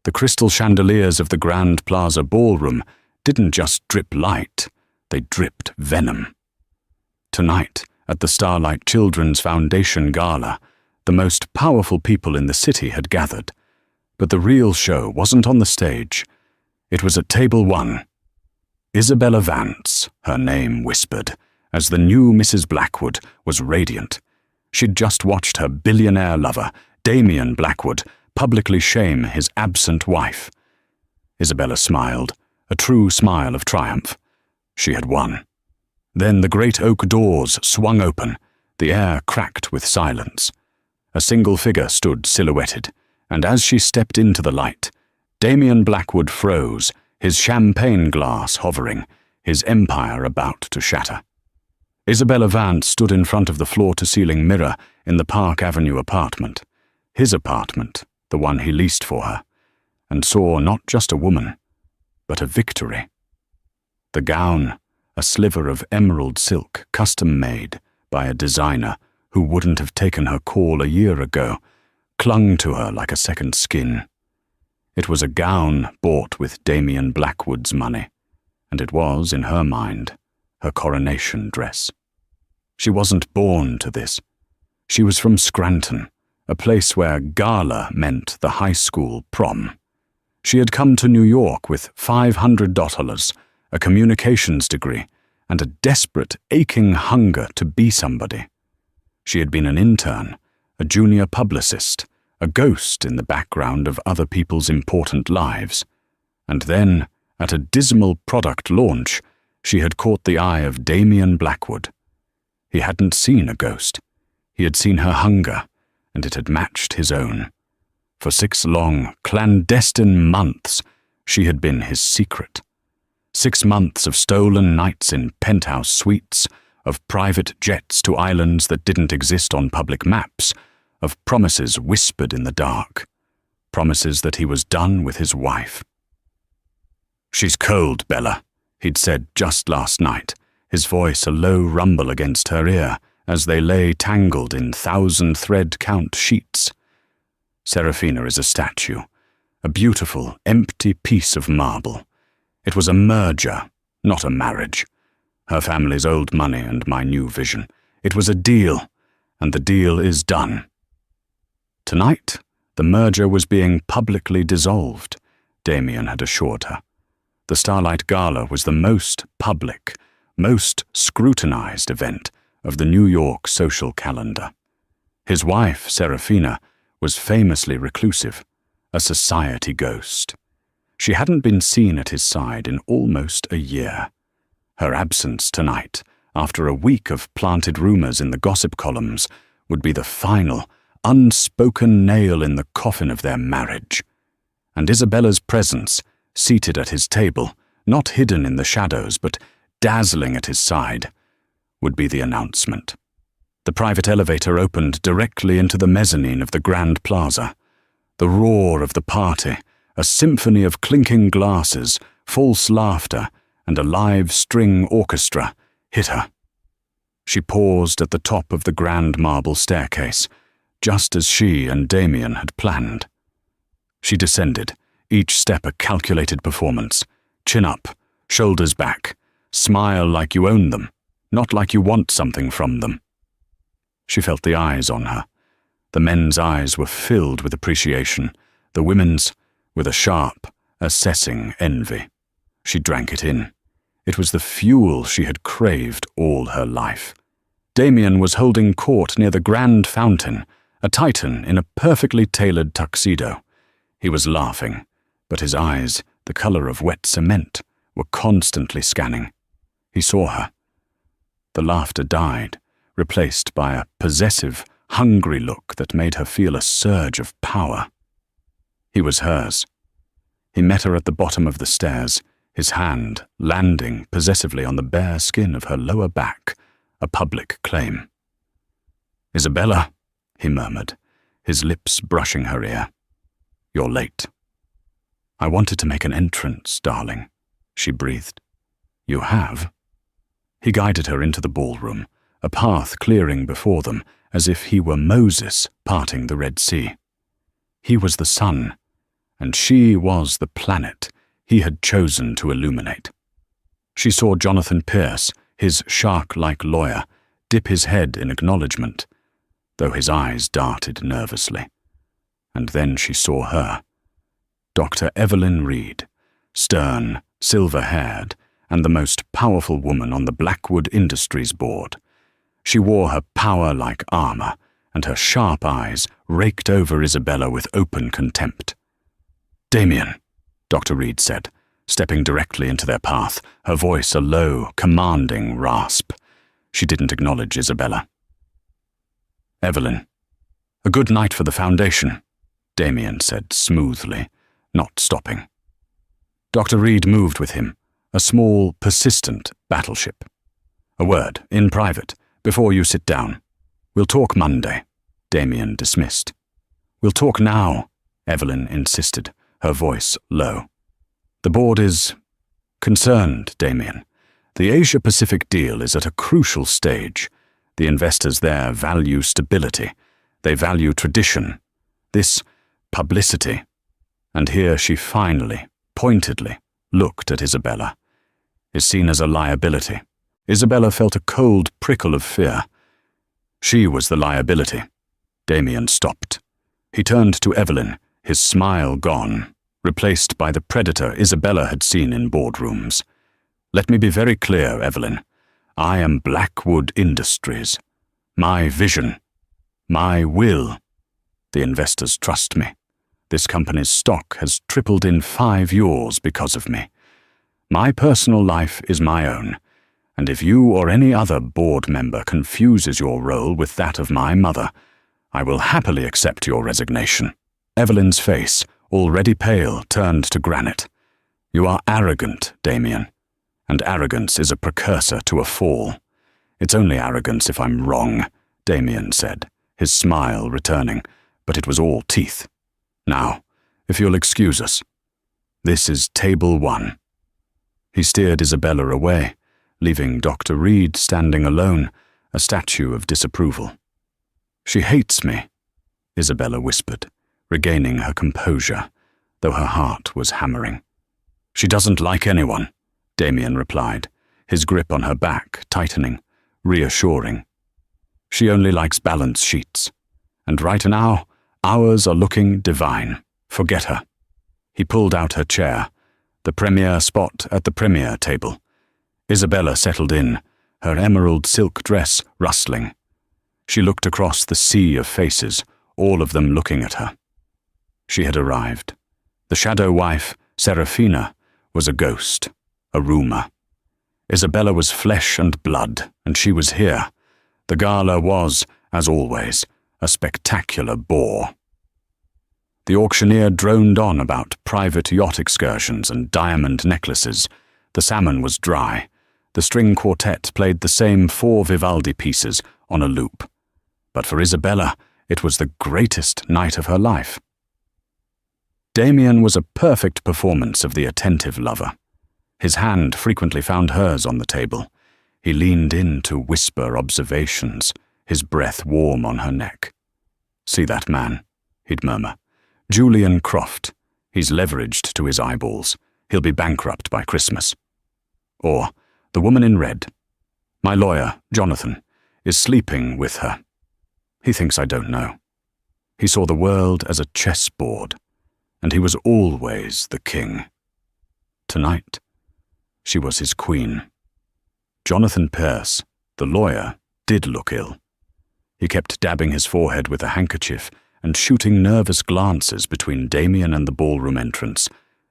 The crystal chandeliers of the Grand Plaza ballroom didn't just drip light, they dripped venom. Tonight, at the Starlight Children's Foundation Gala, the most powerful people in the city had gathered, but the real show wasn't on the stage. It was at table 1. Isabella Vance, her name whispered, as the new Mrs. Blackwood was radiant. She'd just watched her billionaire lover, Damien Blackwood, publicly shame his absent wife. Isabella smiled, a true smile of triumph. She had won. Then the great oak doors swung open, the air cracked with silence. A single figure stood silhouetted, and as she stepped into the light, Damien Blackwood froze, his champagne glass hovering, his empire about to shatter. Isabella Vance stood in front of the floor-to-ceiling mirror in the Park Avenue apartment, his apartment, the one he leased for her, and saw not just a woman, but a victory. The gown, a sliver of emerald silk custom-made by a designer who wouldn't have taken her call a year ago, clung to her like a second skin. It was a gown bought with Damien Blackwood's money, and it was, in her mind, her coronation dress. She wasn't born to this. She was from Scranton, a place where Gala meant the high school prom. She had come to New York with $500, a communications degree, and a desperate, aching hunger to be somebody. She had been an intern, a junior publicist, a ghost in the background of other people's important lives. And then, at a dismal product launch, she had caught the eye of Damien Blackwood. He hadn't seen a ghost. He had seen her hunger, and it had matched his own. For 6 long, clandestine months, she had been his secret. 6 months of stolen nights in penthouse suites, of private jets to islands that didn't exist on public maps, of promises whispered in the dark, promises that he was done with his wife. "She's cold, Bella," he'd said just last night, his voice a low rumble against her ear as they lay tangled in 1,000-thread-count sheets. Saraphina is a statue, a beautiful, empty piece of marble. It was a merger, not a marriage. Her family's old money and my new vision. It was a deal, and the deal is done. Tonight, the merger was being publicly dissolved, Damien had assured her. The Starlight Gala was the most public, most scrutinized event of the New York social calendar. His wife, Saraphina, was famously reclusive, a society ghost. She hadn't been seen at his side in almost a year. Her absence tonight, after a week of planted rumors in the gossip columns, would be the final, unspoken nail in the coffin of their marriage. And Isabella's presence, seated at his table, not hidden in the shadows but dazzling at his side, would be the announcement. The private elevator opened directly into the mezzanine of the Grand Plaza. The roar of the party, a symphony of clinking glasses, false laughter, and a live string orchestra, hit her. She paused at the top of the grand marble staircase, just as she and Damien had planned. She descended, each step a calculated performance, chin up, shoulders back, smile like you own them, not like you want something from them. She felt the eyes on her. The men's eyes were filled with appreciation, the women's with a sharp, assessing envy. She drank it in. It was the fuel she had craved all her life. Damien was holding court near the Grand Fountain, a titan in a perfectly tailored tuxedo. He was laughing, but his eyes, the color of wet cement, were constantly scanning. He saw her. The laughter died, replaced by a possessive, hungry look that made her feel a surge of power. He was hers. He met her at the bottom of the stairs, his hand landing possessively on the bare skin of her lower back, a public claim. "Isabella," he murmured, his lips brushing her ear. "You're late." "I wanted to make an entrance, darling," she breathed. "You have?" He guided her into the ballroom, a path clearing before them as if he were Moses parting the Red Sea. He was the sun, and she was the planet he had chosen to illuminate. She saw Jonathan Pierce, his shark-like lawyer, dip his head in acknowledgement, though his eyes darted nervously. And then she saw her, Dr. Evelyn Reed, stern, silver-haired, and the most powerful woman on the Blackwood Industries board. She wore her power like armor, and her sharp eyes raked over Isabella with open contempt. "Damien," Dr. Reed said, stepping directly into their path, her voice a low, commanding rasp. She didn't acknowledge Isabella. "Evelyn, a good night for the Foundation," Damien said smoothly, not stopping. Dr. Reed moved with him, a small, persistent battleship. "A word, in private, before you sit down. We'll talk Monday," Damien dismissed. "We'll talk now," Evelyn insisted, her voice low. "The board is concerned, Damien. The Asia-Pacific deal is at a crucial stage. The investors there value stability. They value tradition. This publicity." And here she finally, pointedly, looked at Isabella. "Is seen as a liability." Isabella felt a cold prickle of fear. She was the liability. Damien stopped. He turned to Evelyn, his smile gone, replaced by the predator Isabella had seen in boardrooms. "Let me be very clear, Evelyn. I am Blackwood Industries. My vision, my will. The investors trust me. This company's stock has tripled in 5 years because of me. My personal life is my own, and if you or any other board member confuses your role with that of my mother, I will happily accept your resignation." Evelyn's face, already pale, turned to granite. "You are arrogant, Damien, and arrogance is a precursor to a fall." "It's only arrogance if I'm wrong," Damien said, his smile returning, but it was all teeth. "Now, if you'll excuse us. This is table 1. He steered Isabella away, leaving Dr. Reed standing alone, a statue of disapproval. "She hates me," Isabella whispered, regaining her composure, though her heart was hammering. "She doesn't like anyone," Damien replied, his grip on her back tightening, reassuring. "She only likes balance sheets, and right now, ours are looking divine. Forget her." He pulled out her chair, the premier spot at the premier table. Isabella settled in, her emerald silk dress rustling. She looked across the sea of faces, all of them looking at her. She had arrived. The shadow wife, Saraphina, was a ghost, a rumor. Isabella was flesh and blood, and she was here. The gala was, as always, a spectacular bore. The auctioneer droned on about private yacht excursions and diamond necklaces. The salmon was dry. The string quartet played the same 4 Vivaldi pieces on a loop. But for Isabella, it was the greatest night of her life. Damien was a perfect performance of the attentive lover. His hand frequently found hers on the table. He leaned in to whisper observations, his breath warm on her neck. "See that man?" he'd murmur. "Julian Croft. He's leveraged to his eyeballs. He'll be bankrupt by Christmas." Or, "The woman in red. My lawyer, Jonathan, is sleeping with her. He thinks I don't know." He saw the world as a chessboard, and he was always the king. Tonight, she was his queen. Jonathan Pierce, the lawyer, did look ill. He kept dabbing his forehead with a handkerchief and shooting nervous glances between Damien and the ballroom entrance,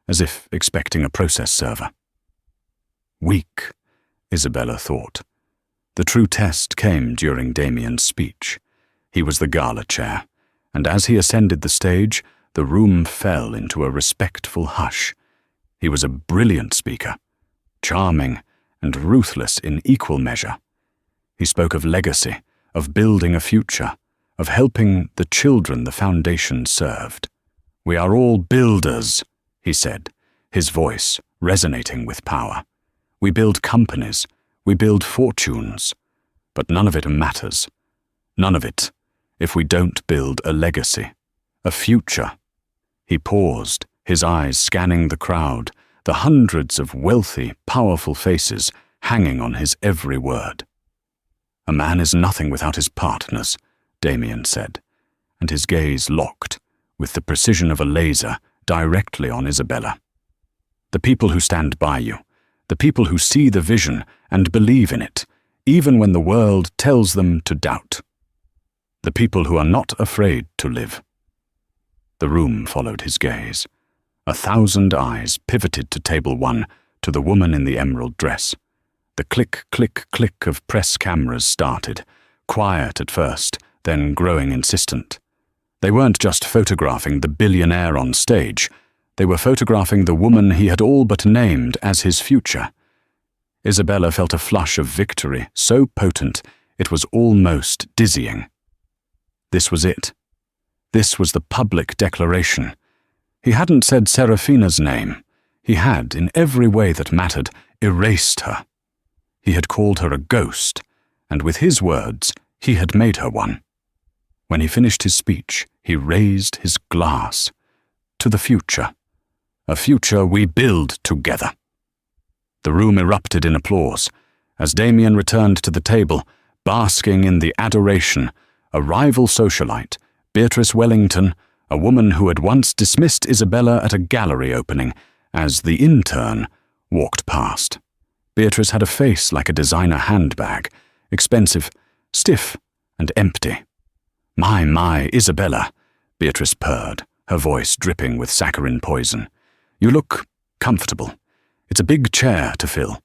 as if expecting a process server. Weak, Isabella thought. The true test came during Damien's speech. He was the gala chair, and as he ascended the stage, the room fell into a respectful hush. He was a brilliant speaker, charming and ruthless in equal measure. He spoke of legacy, of building a future, of helping the children the foundation served. "We are all builders," he said, his voice resonating with power. "We build companies, we build fortunes, but none of it matters. None of it, if we don't build a legacy, a future." He paused, his eyes scanning the crowd, the hundreds of wealthy, powerful faces hanging on his every word. "A man is nothing without his partners," Damien said, and his gaze locked, with the precision of a laser, directly on Isabella. "The people who stand by you, the people who see the vision and believe in it, even when the world tells them to doubt. The people who are not afraid to live." The room followed his gaze. 1,000 eyes pivoted to table 1, to the woman in the emerald dress. The click, click, click of press cameras started, quiet at first, then growing insistent. They weren't just photographing the billionaire on stage. They were photographing the woman he had all but named as his future. Isabella felt a flush of victory so potent it was almost dizzying. This was it. This was the public declaration. He hadn't said Saraphina's name. He had, in every way that mattered, erased her. He had called her a ghost, and with his words, he had made her one. When he finished his speech, he raised his glass. To the future. A future we build together. The room erupted in applause. As Damien returned to the table, basking in the adoration, a rival socialite, Beatrice Wellington, a woman who had once dismissed Isabella at a gallery opening, as the intern, walked past. Beatrice had a face like a designer handbag, expensive, stiff, and empty. My, Isabella," Beatrice purred, her voice dripping with saccharine poison. "You look comfortable. It's a big chair to fill.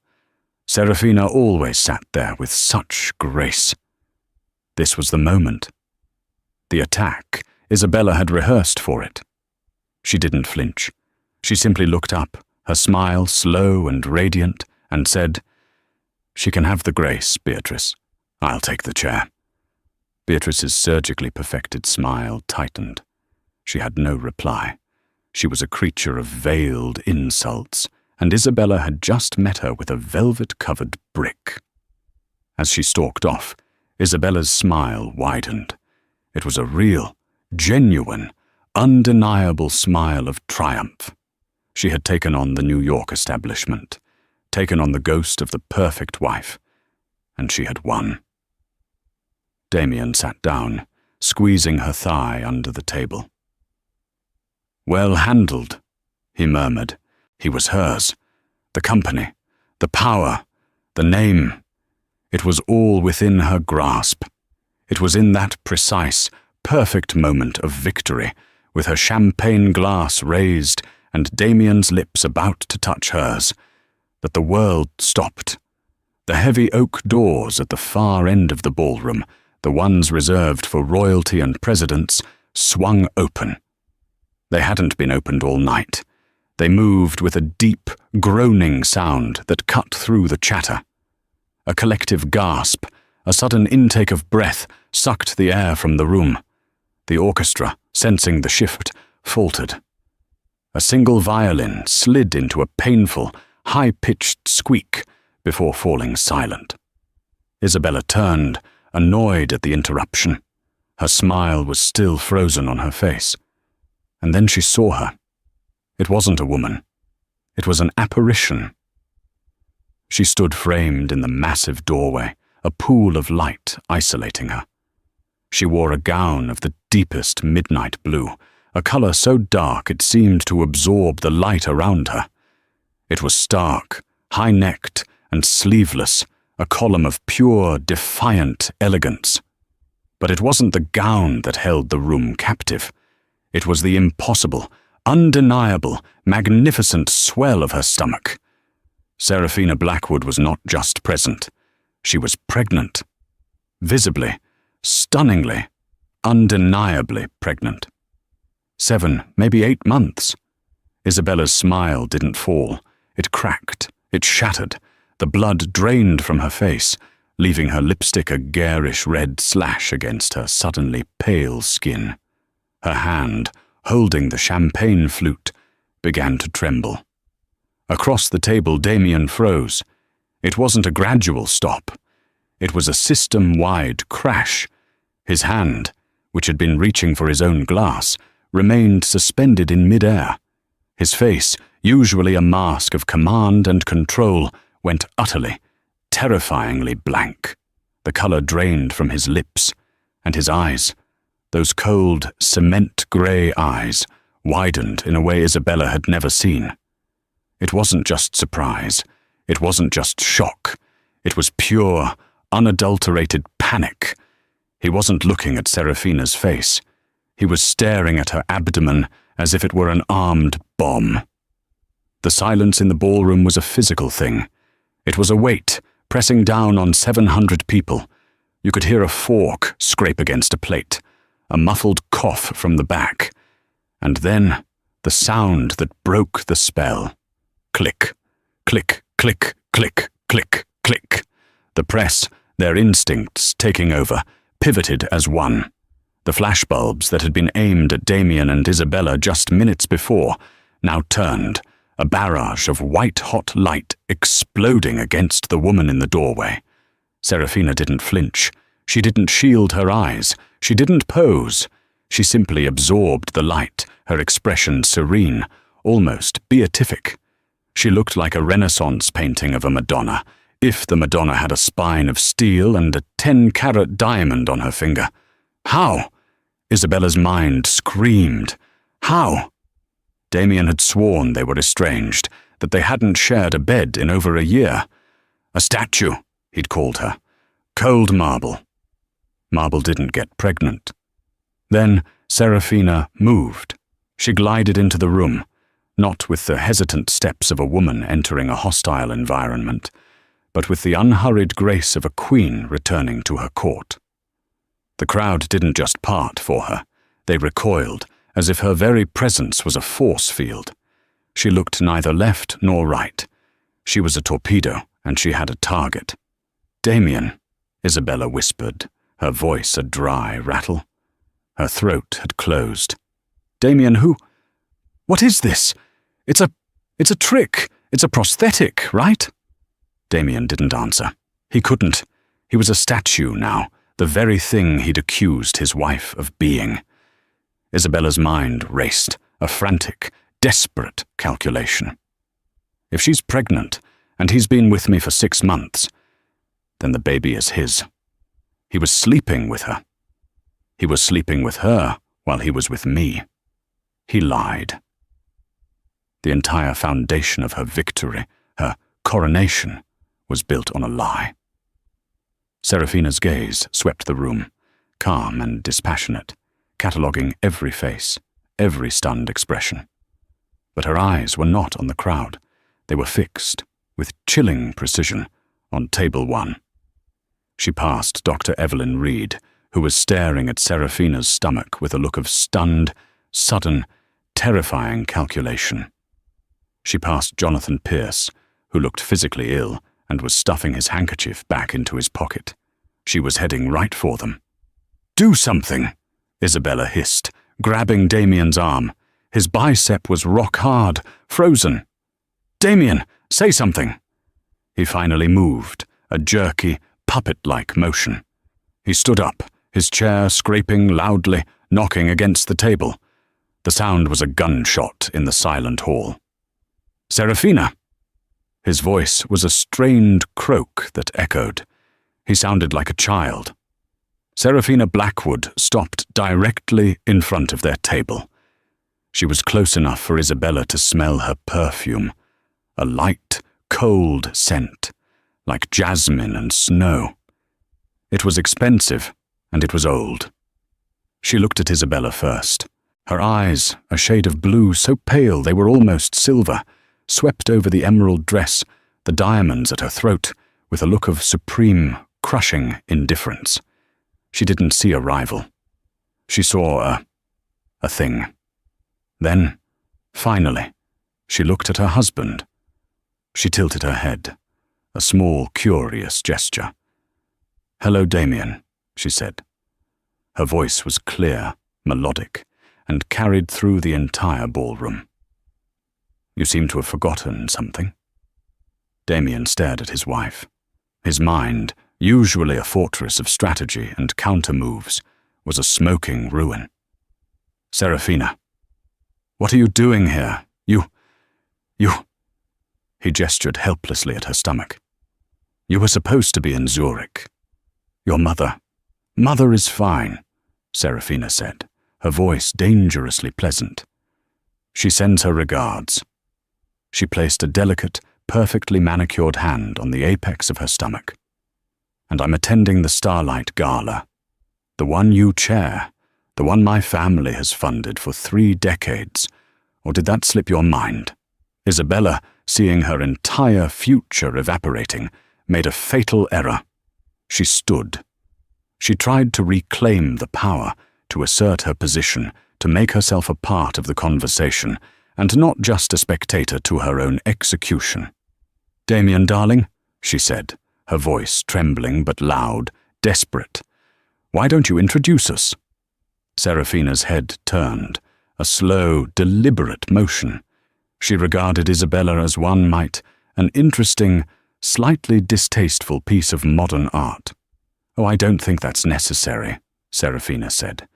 Saraphina always sat there with such grace." This was the moment. The attack, Isabella had rehearsed for it. She didn't flinch. She simply looked up, her smile slow and radiant, and said, "She can have the grace, Beatrice. I'll take the chair." Beatrice's surgically perfected smile tightened. She had no reply. She was a creature of veiled insults, and Isabella had just met her with a velvet-covered brick. As she stalked off, Isabella's smile widened. It was a real, genuine, undeniable smile of triumph. She had taken on the New York establishment, taken on the ghost of the perfect wife, and she had won. Damien sat down, squeezing her thigh under the table. "Well handled," he murmured. He was hers. The company, the power, the name. It was all within her grasp. It was in that precise, perfect moment of victory, with her champagne glass raised and Damien's lips about to touch hers, that the world stopped. The heavy oak doors at the far end of the ballroom, the ones reserved for royalty and presidents, swung open. They hadn't been opened all night. They moved with a deep, groaning sound that cut through the chatter. A collective gasp, a sudden intake of breath, sucked the air from the room. The orchestra, sensing the shift, faltered. A single violin slid into a painful, high-pitched squeak before falling silent. Isabella turned, annoyed at the interruption. Her smile was still frozen on her face. And then she saw her. It wasn't a woman. It was an apparition. She stood framed in the massive doorway, a pool of light isolating her. She wore a gown of the deepest midnight blue, a color so dark it seemed to absorb the light around her. It was stark, high-necked, and sleeveless, a column of pure, defiant elegance. But it wasn't the gown that held the room captive. It was the impossible, undeniable, magnificent swell of her stomach. Saraphina Blackwood was not just present. She was pregnant. Visibly, stunningly, undeniably pregnant. 7, maybe 8 months. Isabella's smile didn't fall. It cracked. It shattered. The blood drained from her face, leaving her lipstick a garish red slash against her suddenly pale skin. Her hand, holding the champagne flute, began to tremble. Across the table, Damien froze. It wasn't a gradual stop. It was a system-wide crash. His hand, which had been reaching for his own glass, remained suspended in mid-air. His face, usually a mask of command and control, went utterly, terrifyingly blank. The color drained from his lips, and his eyes, those cold, cement-grey eyes, widened in a way Isabella had never seen. It wasn't just surprise. It wasn't just shock. It was pure, unadulterated panic. He wasn't looking at Saraphina's face. He was staring at her abdomen as if it were an armed bomb. The silence in the ballroom was a physical thing. It was a weight pressing down on 700 people. You could hear a fork scrape against a plate, a muffled cough from the back, and then the sound that broke the spell. Click, click, click, click, click, click. The press, their instincts taking over, pivoted as one. The flashbulbs that had been aimed at Damien and Isabella just minutes before now turned, a barrage of white-hot light exploding against the woman in the doorway. Saraphina didn't flinch. She didn't shield her eyes. She didn't pose. She simply absorbed the light, her expression serene, almost beatific. She looked like a Renaissance painting of a Madonna, if the Madonna had a spine of steel and a 10-carat diamond on her finger. How? Isabella's mind screamed. How? Damien had sworn they were estranged, that they hadn't shared a bed in over a year. A statue, he'd called her. Cold marble. Marble didn't get pregnant. Then Saraphina moved. She glided into the room, not with the hesitant steps of a woman entering a hostile environment, but with the unhurried grace of a queen returning to her court. The crowd didn't just part for her. They recoiled, as if her very presence was a force field. She looked neither left nor right. She was a torpedo, and she had a target. Damien, Isabella whispered, her voice a dry rattle. Her throat had closed. Damien, who? What is this? It's a trick. It's a prosthetic, right? Damien didn't answer. He couldn't. He was a statue now, the very thing he'd accused his wife of being. Isabella's mind raced, a frantic, desperate calculation. If she's pregnant, and he's been with me for 6 months, then the baby is his. He was sleeping with her. He was sleeping with her while he was with me. He lied. The entire foundation of her victory, her coronation, was built on a lie. Saraphina's gaze swept the room, calm and dispassionate, cataloguing every face, every stunned expression. But her eyes were not on the crowd. They were fixed, with chilling precision, on table 1. She passed Dr. Evelyn Reed, who was staring at Saraphina's stomach with a look of stunned, sudden, terrifying calculation. She passed Jonathan Pierce, who looked physically ill and was stuffing his handkerchief back into his pocket. She was heading right for them. "Do something!" Isabella hissed, grabbing Damien's arm. His bicep was rock hard, frozen. "Damien, say something!" He finally moved, a jerky, puppet-like motion. He stood up, his chair scraping loudly, knocking against the table. The sound was a gunshot in the silent hall. "Saraphina!" His voice was a strained croak that echoed. He sounded like a child. Saraphina Blackwood stopped directly in front of their table. She was close enough for Isabella to smell her perfume, a light, cold scent, like jasmine and snow. It was expensive, and it was old. She looked at Isabella first. Her eyes, a shade of blue so pale they were almost silver, swept over the emerald dress, the diamonds at her throat, with a look of supreme, crushing indifference. She didn't see a rival. She saw a thing. Then, finally, she looked at her husband. She tilted her head, a small, curious gesture. "Hello, Damien," she said. Her voice was clear, melodic, and carried through the entire ballroom. "You seem to have forgotten something." Damien stared at his wife. His mind, usually a fortress of strategy and counter-moves, was a smoking ruin. "Saraphina, what are you doing here? You..." He gestured helplessly at her stomach. You were supposed to be in Zurich. Your mother. Mother is fine, Saraphina said, her voice dangerously pleasant. She sends her regards. She placed a delicate, perfectly manicured hand on the apex of her stomach. And I'm attending the Starlight Gala. The one you chair, the one my family has funded for 3 decades. Or did that slip your mind? Isabella, seeing her entire future evaporating, made a fatal error. She stood. She tried to reclaim the power, to assert her position, to make herself a part of the conversation, and not just a spectator to her own execution. Damien, darling, she said, her voice trembling but loud, desperate. Why don't you introduce us? Seraphina's head turned, a slow, deliberate motion. She regarded Isabella as one might, an interesting, slightly distasteful piece of modern art. Oh, I don't think that's necessary, Saraphina said.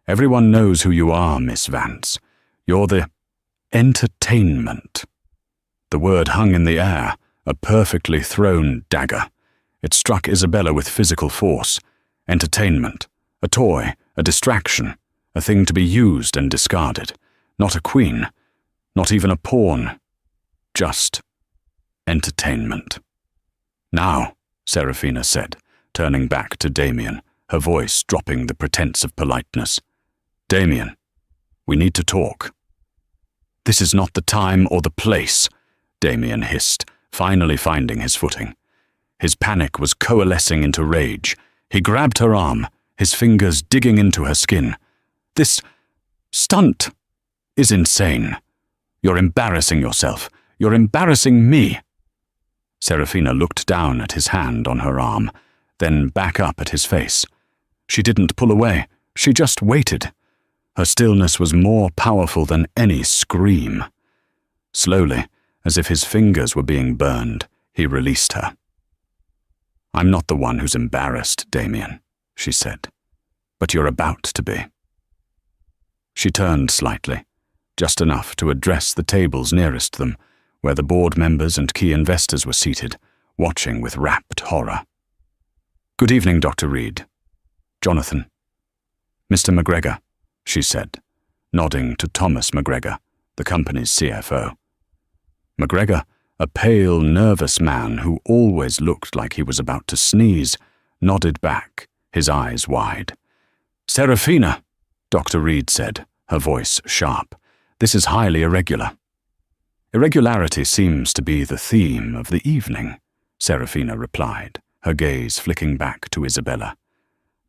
Everyone knows who you are, Miss Vance. You're the entertainment. The word hung in the air, a perfectly thrown dagger. It struck Isabella with physical force. Entertainment, a toy, a distraction, a thing to be used and discarded. Not a queen, not even a pawn. Just entertainment. Now, Saraphina said, turning back to Damien, her voice dropping the pretense of politeness. Damien, we need to talk. This is not the time or the place, Damien hissed, finally finding his footing. His panic was coalescing into rage. He grabbed her arm, his fingers digging into her skin. This stunt is insane. You're embarrassing yourself. You're embarrassing me. Seraphina looked down at his hand on her arm, then back up at his face. She didn't pull away. She just waited. Her stillness was more powerful than any scream. Slowly, as if his fingers were being burned, he released her. I'm not the one who's embarrassed, Damien, she said, but you're about to be. She turned slightly, just enough to address the tables nearest them, where the board members and key investors were seated, watching with rapt horror. Good evening, Dr. Reed. Jonathan. Mr. McGregor, she said, nodding to Thomas McGregor, the company's CFO. McGregor, a pale, nervous man who always looked like he was about to sneeze, nodded back, his eyes wide. Seraphina, Dr. Reed said, her voice sharp. This is highly irregular. Irregularity seems to be the theme of the evening, Seraphina replied, her gaze flicking back to Isabella.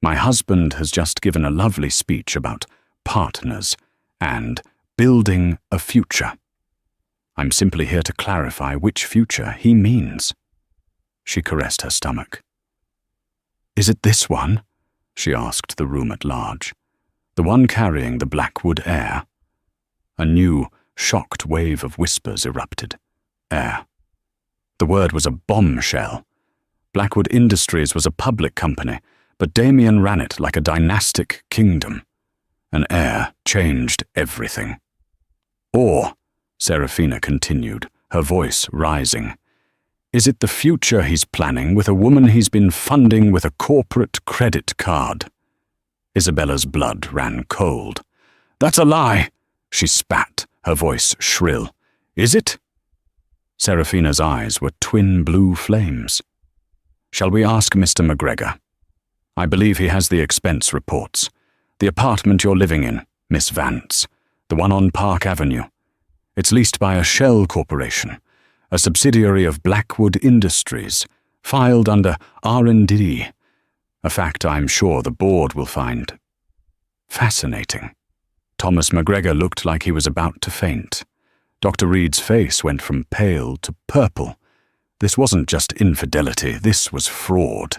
My husband has just given a lovely speech about partners and building a future. I'm simply here to clarify which future he means. She caressed her stomach. Is it this one? She asked the room at large. The one carrying the Blackwood heir? A new, shocked wave of whispers erupted. Heir. The word was a bombshell. Blackwood Industries was a public company, but Damien ran it like a dynastic kingdom. An heir changed everything. Or, Seraphina continued, her voice rising, is it the future he's planning with a woman he's been funding with a corporate credit card? Isabella's blood ran cold. That's a lie, she spat, her voice shrill. Is it? Seraphina's eyes were twin blue flames. Shall we ask Mr. McGregor? I believe he has the expense reports. The apartment you're living in, Miss Vance, the one on Park Avenue. It's leased by a shell corporation, a subsidiary of Blackwood Industries, filed under R&D, a fact I'm sure the board will find fascinating. Thomas McGregor looked like he was about to faint. Dr. Reed's face went from pale to purple. This wasn't just infidelity, this was fraud.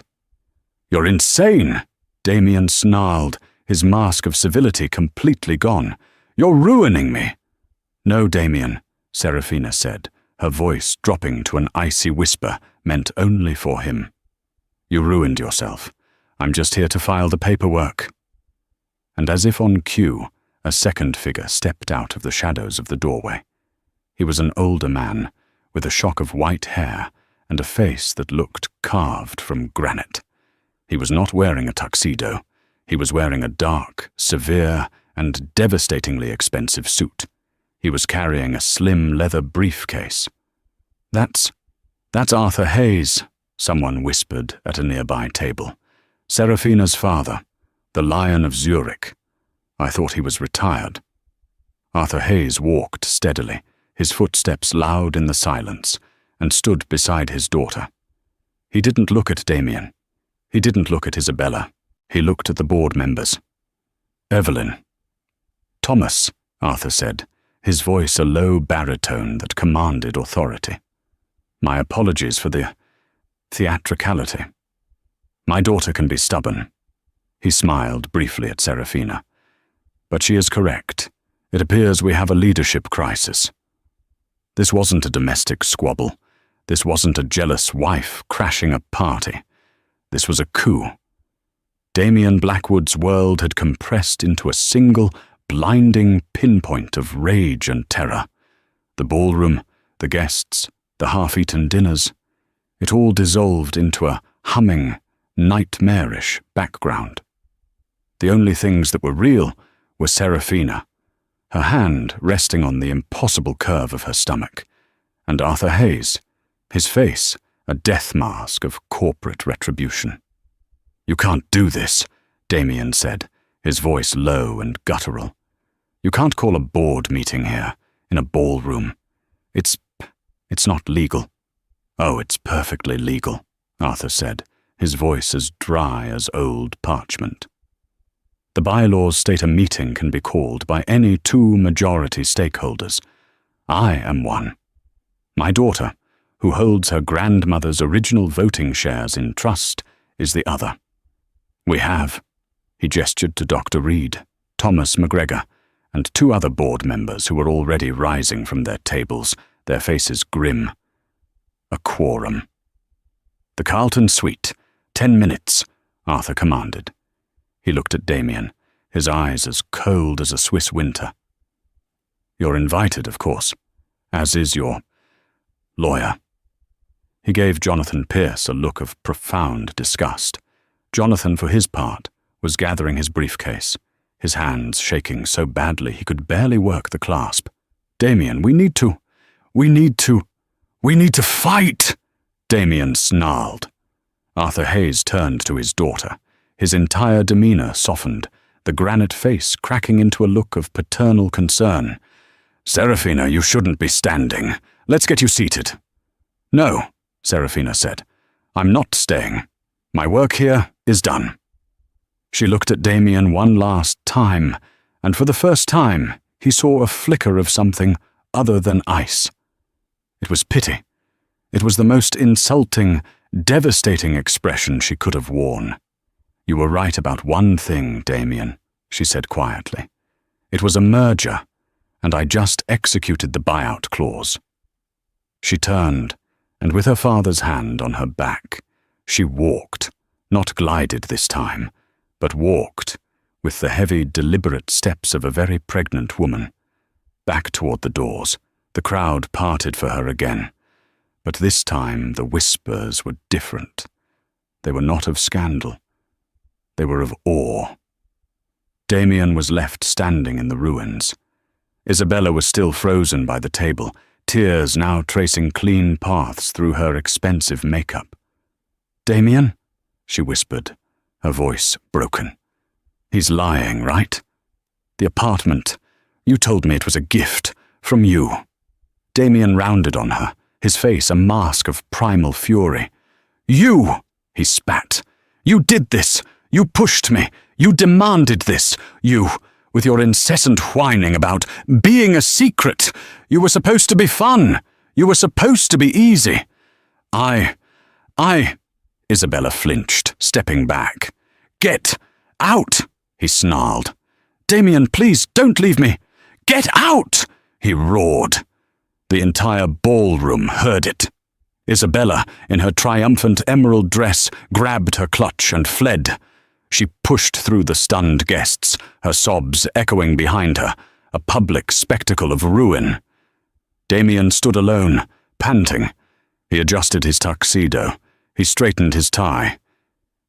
You're insane, Damien snarled, his mask of civility completely gone. You're ruining me. No, Damien, Seraphina said, her voice dropping to an icy whisper meant only for him. You ruined yourself. I'm just here to file the paperwork. And as if on cue, a second figure stepped out of the shadows of the doorway. He was an older man, with a shock of white hair and a face that looked carved from granite. He was not wearing a tuxedo. He was wearing a dark, severe, and devastatingly expensive suit. He was carrying a slim leather briefcase. That's Arthur Hayes," someone whispered at a nearby table. "Saraphina's father, the Lion of Zurich. I thought he was retired." Arthur Hayes walked steadily, his footsteps loud in the silence, and stood beside his daughter. He didn't look at Damien. He didn't look at Isabella. He looked at the board members. "Evelyn." "Thomas," Arthur said, his voice a low baritone that commanded authority. "My apologies for the theatricality. My daughter can be stubborn." He smiled briefly at Saraphina. "But she is correct. It appears we have a leadership crisis. This wasn't a domestic squabble. This wasn't a jealous wife crashing a party. This was a coup. Damien Blackwood's world had compressed into a single, blinding pinpoint of rage and terror. The ballroom, the guests, the half-eaten dinners, it all dissolved into a humming, nightmarish background. The only things that were real were Saraphina, her hand resting on the impossible curve of her stomach, and Arthur Hayes, his face a death mask of corporate retribution. "You can't do this," Damien said, his voice low and guttural. "You can't call a board meeting here, in a ballroom. It's not legal." "Oh, it's perfectly legal," Arthur said, his voice as dry as old parchment. "The bylaws state a meeting can be called by any two majority stakeholders. I am one. My daughter, who holds her grandmother's original voting shares in trust, is the other. We have," he gestured to Dr. Reed, Thomas McGregor, and two other board members who were already rising from their tables, their faces grim. "A quorum." "The Carlton Suite. 10 minutes," Arthur commanded. He looked at Damien, his eyes as cold as a Swiss winter. "You're invited, of course, as is your lawyer." He gave Jonathan Pierce a look of profound disgust. Jonathan, for his part, was gathering his briefcase, his hands shaking so badly he could barely work the clasp. "Damien, we need to fight!" Damien snarled. Arthur Hayes turned to his daughter. His entire demeanor softened, the granite face cracking into a look of paternal concern. "Saraphina, you shouldn't be standing. Let's get you seated." "No," Saraphina said. "I'm not staying. My work here is done." She looked at Damien one last time, and for the first time he saw a flicker of something other than ice. It was pity. It was the most insulting, devastating expression she could have worn. "You were right about one thing, Damien," she said quietly. "It was a merger, and I just executed the buyout clause." She turned, and with her father's hand on her back, she walked, not glided this time, but walked, with the heavy, deliberate steps of a very pregnant woman. Back toward the doors, the crowd parted for her again. But this time the whispers were different. They were not of scandal. They were of awe. Damien was left standing in the ruins. Isabella was still frozen by the table, tears now tracing clean paths through her expensive makeup. "Damien?" she whispered, her voice broken. "He's lying, right? The apartment. You told me it was a gift from you." Damien rounded on her, his face a mask of primal fury. "You!" he spat. "You did this! You pushed me! You demanded this! You, with your incessant whining about being a secret! You were supposed to be fun! You were supposed to be easy! I... Isabella flinched, stepping back. "Get out!" he snarled. "Damien, please, don't leave me! Get out!" he roared. The entire ballroom heard it. Isabella, in her triumphant emerald dress, grabbed her clutch and fled. She pushed through the stunned guests, her sobs echoing behind her, a public spectacle of ruin. Damien stood alone, panting. He adjusted his tuxedo. He straightened his tie.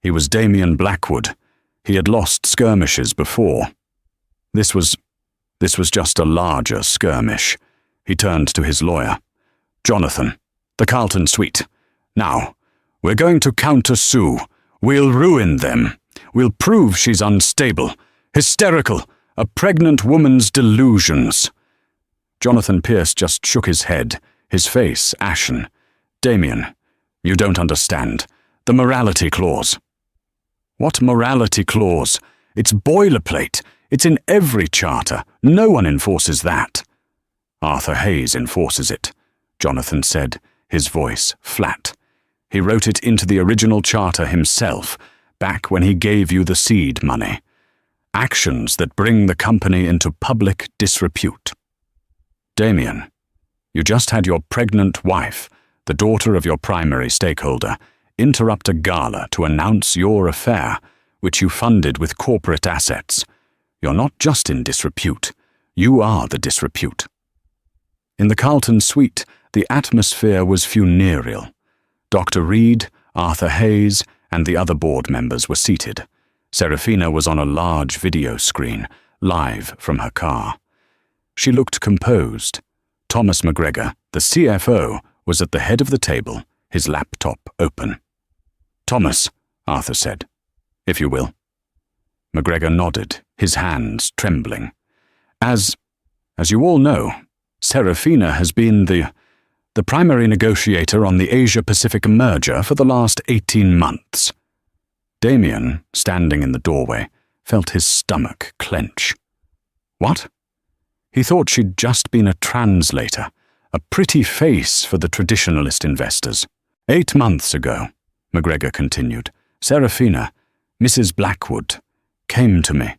He was Damien Blackwood. He had lost skirmishes before. This was just a larger skirmish. He turned to his lawyer. Jonathan, the Carlton suite. Now, we're going to counter-sue. We'll ruin them. We'll prove she's unstable, hysterical, a pregnant woman's delusions. Jonathan Pierce just shook his head, his face ashen. Damien, you don't understand. The morality clause. What morality clause? It's boilerplate. It's in every charter. No one enforces that. Arthur Hayes enforces it, Jonathan said, his voice flat. He wrote it into the original charter himself, back when he gave you the seed money. Actions that bring the company into public disrepute. Damien, you just had your pregnant wife, the daughter of your primary stakeholder, interrupt a gala to announce your affair, which you funded with corporate assets. You're not just in disrepute, you are the disrepute. In the Carlton suite, the atmosphere was funereal. Dr. Reed, Arthur Hayes, and the other board members were seated. Saraphina was on a large video screen, live from her car. She looked composed. Thomas McGregor, the CFO, was at the head of the table, his laptop open. Thomas, Arthur said, if you will. McGregor nodded, his hands trembling. As you all know, Saraphina has been the primary negotiator on the Asia-Pacific merger for the last 18 months. Damien, standing in the doorway, felt his stomach clench. What? He thought she'd just been a translator, a pretty face for the traditionalist investors. 8 months ago, McGregor continued, Saraphina, Mrs. Blackwood, came to me.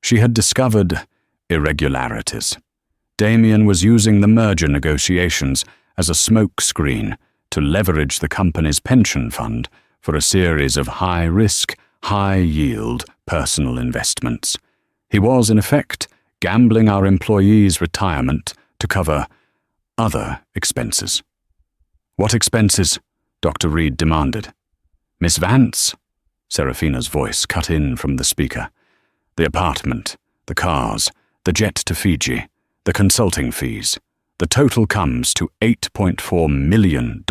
She had discovered irregularities. Damien was using the merger negotiations as a smokescreen to leverage the company's pension fund for a series of high-risk, high-yield personal investments. He was, in effect, gambling our employees' retirement to cover other expenses. What expenses? Dr. Reed demanded. Miss Vance? Seraphina's voice cut in from the speaker. The apartment, the cars, the jet to Fiji, the consulting fees. The total comes to $8.4 million.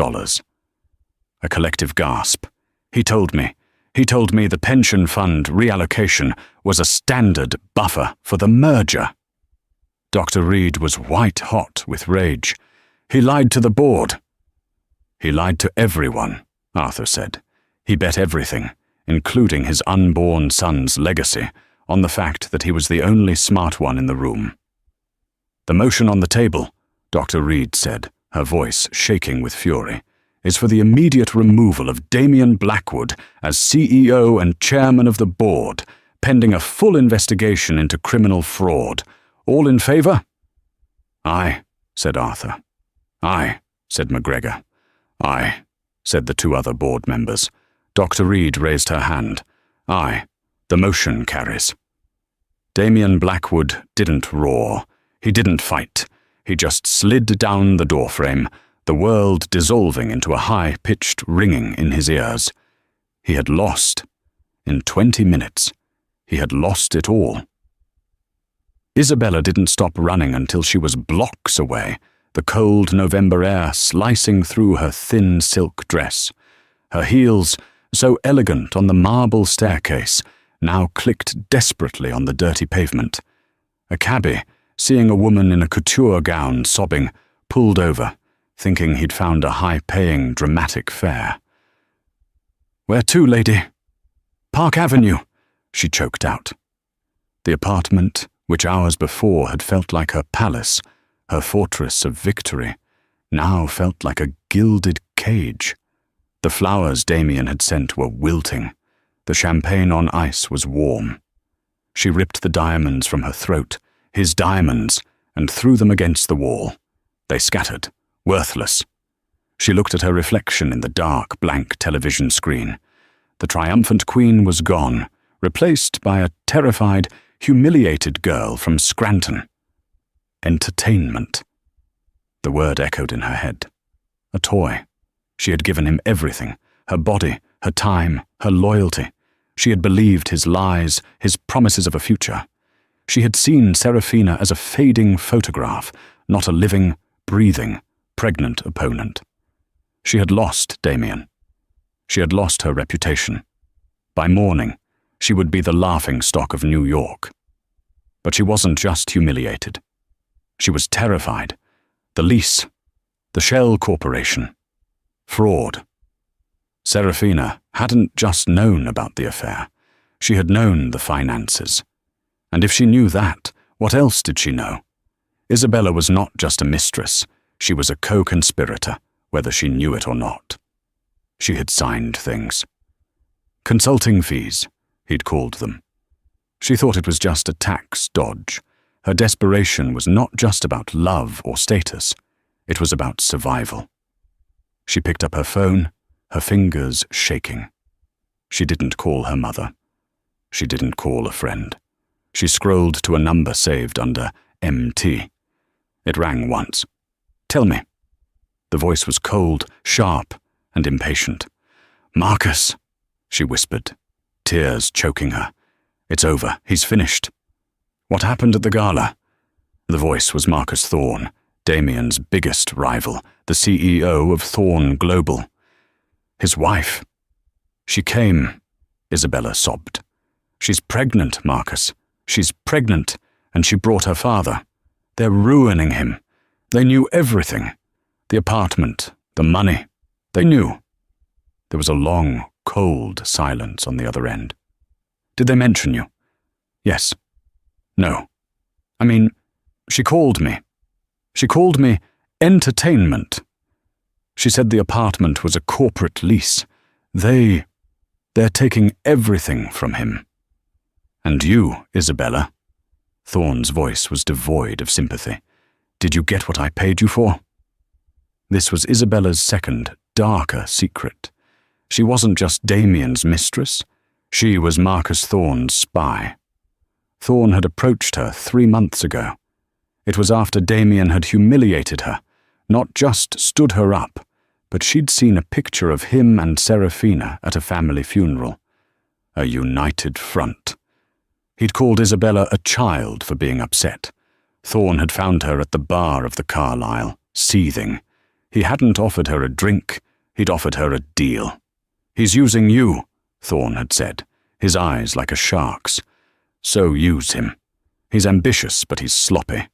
A collective gasp. He told me the pension fund reallocation was a standard buffer for the merger. Dr. Reed was white-hot with rage. He lied to the board. He lied to everyone, Arthur said. He bet everything, including his unborn son's legacy, on the fact that he was the only smart one in the room. The motion on the table, Dr. Reed said, her voice shaking with fury, is for the immediate removal of Damien Blackwood as CEO and chairman of the board, pending a full investigation into criminal fraud. All in favour? Aye, said Arthur. Aye, said McGregor. Aye, said the 2 other board members. Dr. Reed raised her hand. Aye, the motion carries. Damien Blackwood didn't roar. He didn't fight. He just slid down the doorframe, the world dissolving into a high-pitched ringing in his ears. He had lost. In 20 minutes, he had lost it all. Isabella didn't stop running until she was blocks away, the cold November air slicing through her thin silk dress. Her heels, so elegant on the marble staircase, now clicked desperately on the dirty pavement. A cabby, seeing a woman in a couture gown sobbing, pulled over, thinking he'd found a high-paying, dramatic fare. Where to, lady? Park Avenue, she choked out. The apartment, which hours before had felt like her palace, her fortress of victory, now felt like a gilded cage. The flowers Damien had sent were wilting. The champagne on ice was warm. She ripped the diamonds from her throat, his diamonds, and threw them against the wall. They scattered, worthless. She looked at her reflection in the dark, blank television screen. The triumphant queen was gone, replaced by a terrified, humiliated girl from Scranton. Entertainment. The word echoed in her head. A toy. She had given him everything, her body, her time, her loyalty. She had believed his lies, his promises of a future. She had seen Saraphina as a fading photograph, not a living, breathing, pregnant opponent. She had lost Damien. She had lost her reputation. By morning, she would be the laughingstock of New York. But she wasn't just humiliated. She was terrified. The lease, the shell corporation, fraud. Saraphina hadn't just known about the affair. She had known the finances. And if she knew that, what else did she know? Isabella was not just a mistress. She was a co-conspirator, whether she knew it or not. She had signed things. Consulting fees, he'd called them. She thought it was just a tax dodge. Her desperation was not just about love or status. It was about survival. She picked up her phone, her fingers shaking. She didn't call her mother. She didn't call a friend. She scrolled to a number saved under MT. It rang once. "Tell me." The voice was cold, sharp, and impatient. "Marcus," she whispered, tears choking her. "It's over. He's finished." "What happened at the gala?" The voice was Marcus Thorne, Damien's biggest rival, the CEO of Thorne Global. "His wife." "She came," Isabella sobbed. "She's pregnant, Marcus. She's pregnant, and she brought her father. They're ruining him. They knew everything. The apartment, the money. They knew." There was a long, cold silence on the other end. "Did they mention you?" "Yes." "No. I mean, she called me. She called me entertainment. She said the apartment was a corporate lease. They're taking everything from him. And you, Isabella." Thorne's voice was devoid of sympathy. "Did you get what I paid you for?" This was Isabella's second, darker secret. She wasn't just Damien's mistress. She was Marcus Thorne's spy. Thorne had approached her 3 months ago. It was after Damien had humiliated her, not just stood her up, but she'd seen a picture of him and Saraphina at a family funeral. A united front. He'd called Isabella a child for being upset. Thorne had found her at the bar of the Carlisle, seething. He hadn't offered her a drink, he'd offered her a deal. "He's using you," Thorne had said, his eyes like a shark's. "So use him. He's ambitious, but he's sloppy.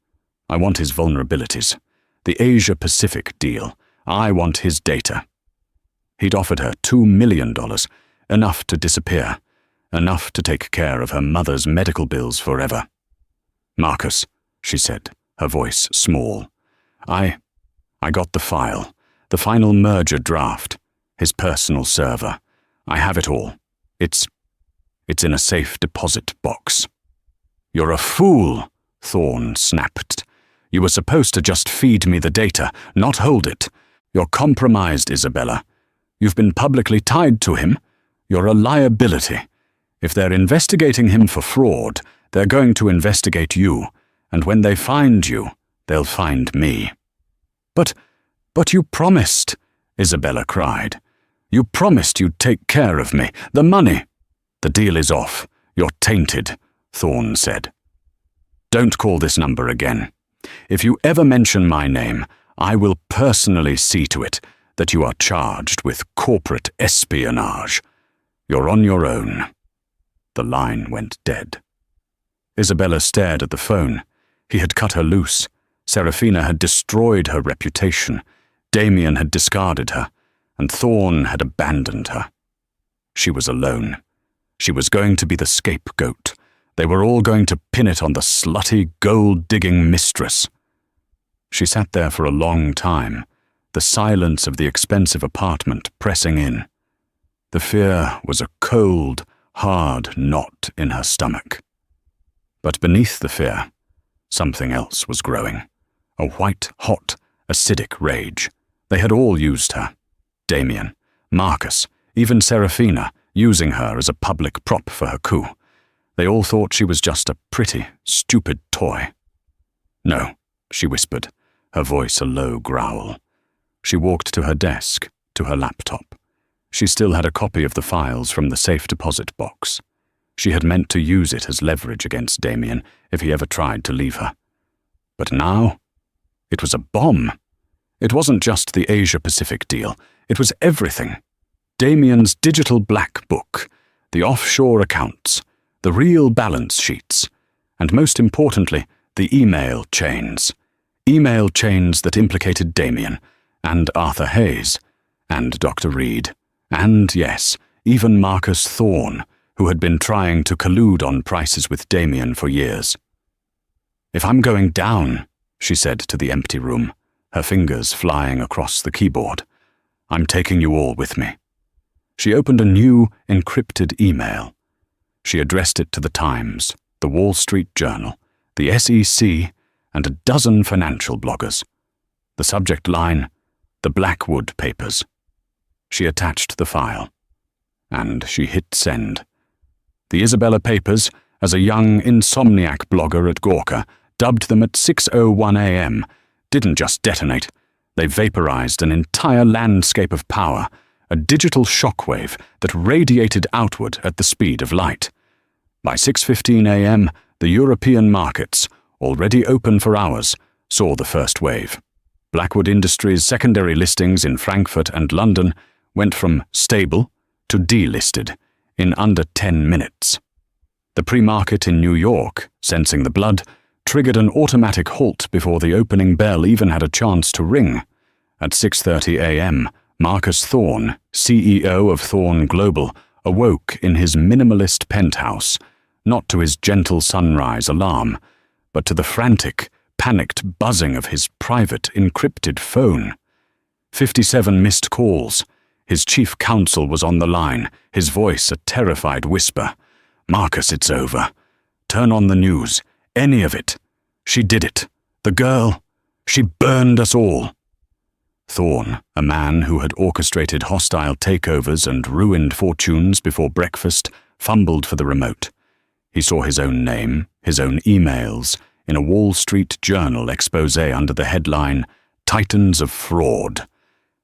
I want his vulnerabilities. The Asia-Pacific deal. I want his data." He'd offered her $2 million, enough to disappear, enough to take care of her mother's medical bills forever. "Marcus," she said, her voice small. I got the file, the final merger draft, his personal server. I have it all. It's in a safe deposit box." "You're a fool," Thorne snapped. "You were supposed to just feed me the data, not hold it. You're compromised, Isabella. You've been publicly tied to him. You're a liability. If they're investigating him for fraud, they're going to investigate you, and when they find you, they'll find me." But you promised," Isabella cried. "You promised you'd take care of me. The money." "The deal is off. You're tainted," Thorne said. "Don't call this number again. If you ever mention my name, I will personally see to it that you are charged with corporate espionage. You're on your own." The line went dead. Isabella stared at the phone. He had cut her loose. Saraphina had destroyed her reputation. Damien had discarded her, and Thorne had abandoned her. She was alone. She was going to be the scapegoat. They were all going to pin it on the slutty, gold-digging mistress. She sat there for a long time, the silence of the expensive apartment pressing in. The fear was a cold, hard knot in her stomach. But beneath the fear, something else was growing. A white-hot, acidic rage. They had all used her. Damien, Marcus, even Saraphina, using her as a public prop for her coup. They all thought she was just a pretty, stupid toy. "No," she whispered, her voice a low growl. She walked to her desk, to her laptop. She still had a copy of the files from the safe deposit box. She had meant to use it as leverage against Damien if he ever tried to leave her. But now, it was a bomb. It wasn't just the Asia-Pacific deal. It was everything. Damien's digital black book, the offshore accounts, the real balance sheets, and most importantly, the email chains. Email chains that implicated Damien, and Arthur Hayes, and Dr. Reed, and, yes, even Marcus Thorne, who had been trying to collude on prices with Damien for years. "If I'm going down," she said to the empty room, her fingers flying across the keyboard, "I'm taking you all with me." She opened a new, encrypted email. She addressed it to the Times, the Wall Street Journal, the SEC, and a dozen financial bloggers. The subject line, "The Blackwood Papers." She attached the file, and she hit send. The Isabella papers, as a young insomniac blogger at Gawker dubbed them at 6:01 a.m., didn't just detonate. They vaporized an entire landscape of power, a digital shockwave that radiated outward at the speed of light. By 6:15 a.m., the European markets, already open for hours, saw the first wave. Blackwood Industries' secondary listings in Frankfurt and London went from stable to delisted in under 10 minutes. The pre-market in New York, sensing the blood, triggered an automatic halt before the opening bell even had a chance to ring. At 6:30 a.m., Marcus Thorne, CEO of Thorne Global, awoke in his minimalist penthouse, not to his gentle sunrise alarm, but to the frantic, panicked buzzing of his private, encrypted phone. 57 missed calls. His chief counsel was on the line, his voice a terrified whisper. "Marcus, it's over. Turn on the news. Any of it. She did it. The girl. She burned us all." Thorne, a man who had orchestrated hostile takeovers and ruined fortunes before breakfast, fumbled for the remote. He saw his own name, his own emails, in a Wall Street Journal expose under the headline, "Titans of Fraud."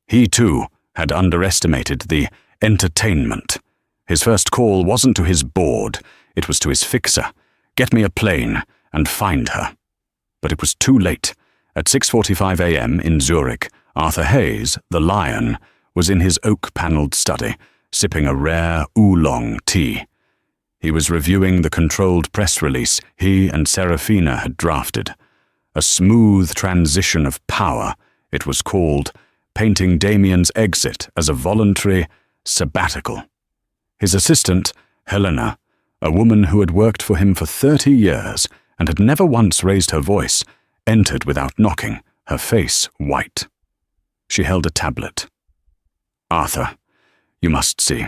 He, too, had underestimated the entertainment. His first call wasn't to his board, it was to his fixer. "Get me a plane and find her." But it was too late. At 6:45 a.m. in Zurich, Arthur Hayes, the Lion, was in his oak-panelled study, sipping a rare oolong tea. He was reviewing the controlled press release he and Saraphina had drafted. A smooth transition of power, it was called, painting Damien's exit as a voluntary sabbatical. His assistant, Helena, a woman who had worked for him for 30 years and had never once raised her voice, entered without knocking, her face white. She held a tablet. "Arthur, you must see."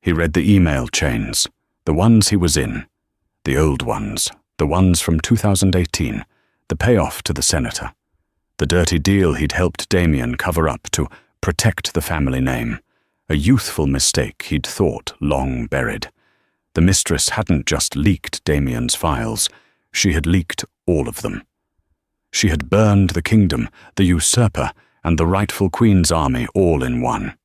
He read the email chains, the ones he was in, the old ones, the ones from 2018, the payoff to the senator, the dirty deal he'd helped Damien cover up to protect the family name, a youthful mistake he'd thought long buried. The mistress hadn't just leaked Damien's files, she had leaked all of them. She had burned the kingdom, the usurper, and the rightful queen's army all in one.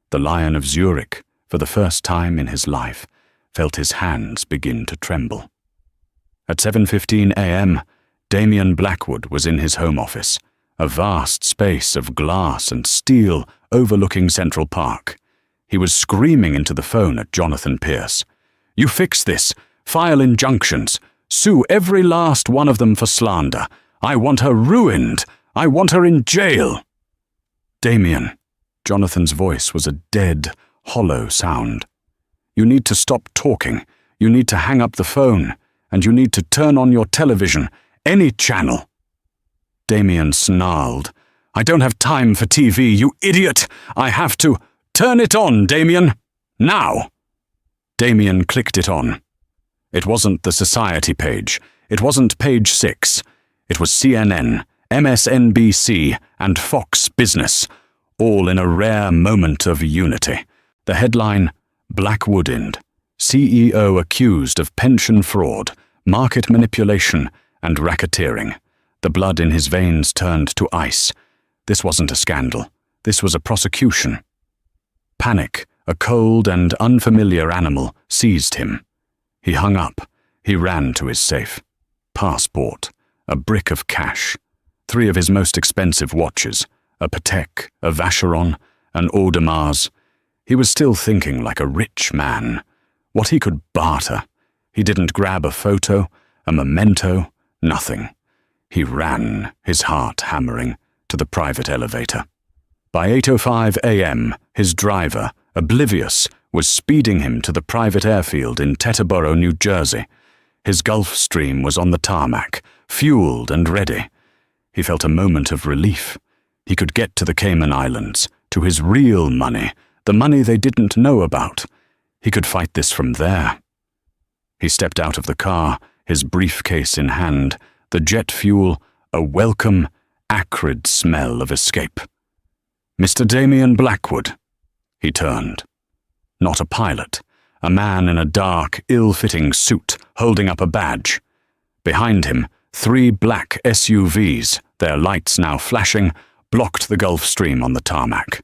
The Lion of Zurich, for the first time in his life, felt his hands begin to tremble. At 7:15 a.m., Damien Blackwood was in his home office, a vast space of glass and steel overlooking Central Park. He was screaming into the phone at Jonathan Pierce. "You fix this. File injunctions. Sue every last one of them for slander. I want her ruined. I want her in jail." "Damien," Jonathan's voice was a dead, hollow sound. "You need to stop talking. You need to hang up the phone. And you need to turn on your television. Any channel." Damien snarled. "I don't have time for TV, you idiot! I have to— Turn it on, Damien! Now!" Damien clicked it on. It wasn't the Society page. It wasn't page 6. It was CNN, MSNBC, and Fox Business, all in a rare moment of unity. The headline, "Blackwood Ind, CEO accused of pension fraud, market manipulation, and racketeering. The blood in his veins turned to ice. This wasn't a scandal. This was a prosecution. Panic, a cold and unfamiliar animal, seized him. He hung up. He ran to his safe. Passport, a brick of cash, 3 of his most expensive watches, a Patek, a Vacheron, an Audemars. He was still thinking like a rich man. What he could barter. He didn't grab a photo, a memento, nothing. He ran, his heart hammering, to the private elevator. By 8:05 a.m., his driver, oblivious, was speeding him to the private airfield in Teterboro, New Jersey. His Gulfstream was on the tarmac, fueled and ready. He felt a moment of relief. He could get to the Cayman Islands, to his real money, the money they didn't know about. He could fight this from there. He stepped out of the car, his briefcase in hand, the jet fuel, a welcome, acrid smell of escape. Mr. Damien Blackwood. He turned. Not a pilot, a man in a dark, ill-fitting suit, holding up a badge. Behind him, 3 black SUVs, their lights now flashing, blocked the Gulfstream on the tarmac.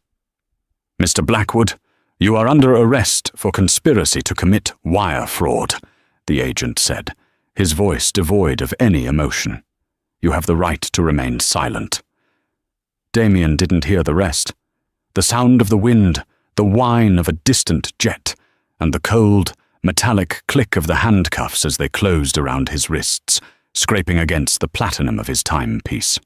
Mr. Blackwood, you are under arrest for conspiracy to commit wire fraud, the agent said, his voice devoid of any emotion. You have the right to remain silent. Damien didn't hear the rest. The sound of the wind, the whine of a distant jet, and the cold, metallic click of the handcuffs as they closed around his wrists, scraping against the platinum of his timepiece.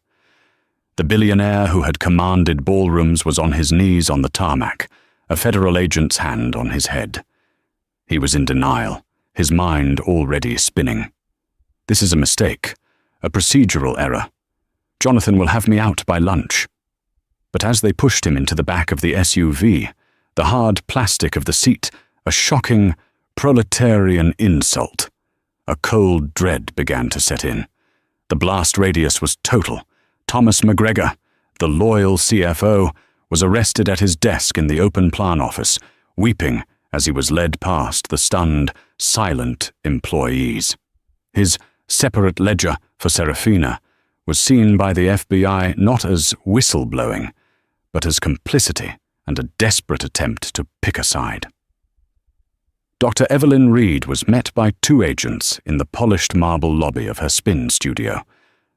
The billionaire who had commanded ballrooms was on his knees on the tarmac, a federal agent's hand on his head. He was in denial, his mind already spinning. This is a mistake, a procedural error. Jonathan will have me out by lunch. But as they pushed him into the back of the SUV, the hard plastic of the seat, a shocking, proletarian insult. A cold dread began to set in. The blast radius was total. Thomas McGregor, the loyal CFO, was arrested at his desk in the open plan office, weeping as he was led past the stunned, silent employees. His separate ledger for Saraphina was seen by the FBI not as whistleblowing, but as complicity and a desperate attempt to pick a side. Dr. Evelyn Reed was met by 2 agents in the polished marble lobby of her spin studio.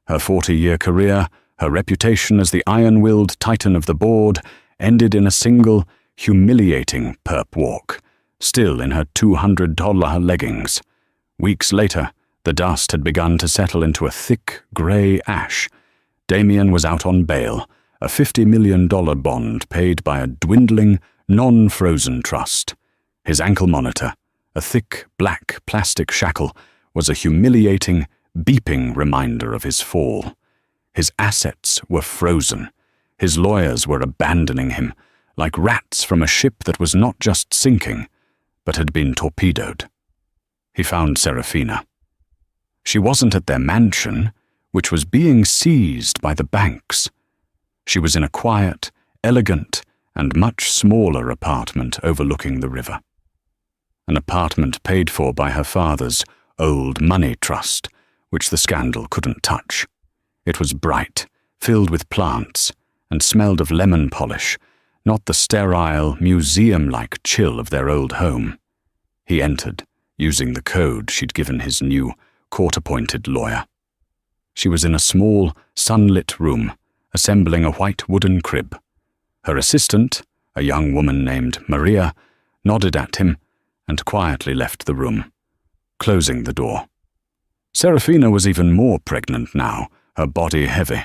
Her 40-year career, her reputation as the iron-willed titan of the board, ended in a single, humiliating perp walk, still in her $200 leggings. Weeks later, the dust had begun to settle into a thick, grey ash. Damien was out on bail, a $50 million bond paid by a dwindling, non-frozen trust. His ankle monitor, a thick, black plastic shackle, was a humiliating, beeping reminder of his fall. His assets were frozen. His lawyers were abandoning him, like rats from a ship that was not just sinking, but had been torpedoed. He found Saraphina. She wasn't at their mansion, which was being seized by the banks. She was in a quiet, elegant, and much smaller apartment overlooking the river. An apartment paid for by her father's old money trust, which the scandal couldn't touch. It was bright, filled with plants, and smelled of lemon polish, not the sterile, museum-like chill of their old home. He entered, using the code she'd given his new, court-appointed lawyer. She was in a small, sunlit room, assembling a white wooden crib. Her assistant, a young woman named Maria, nodded at him and quietly left the room, closing the door. Saraphina was even more pregnant now, her body heavy,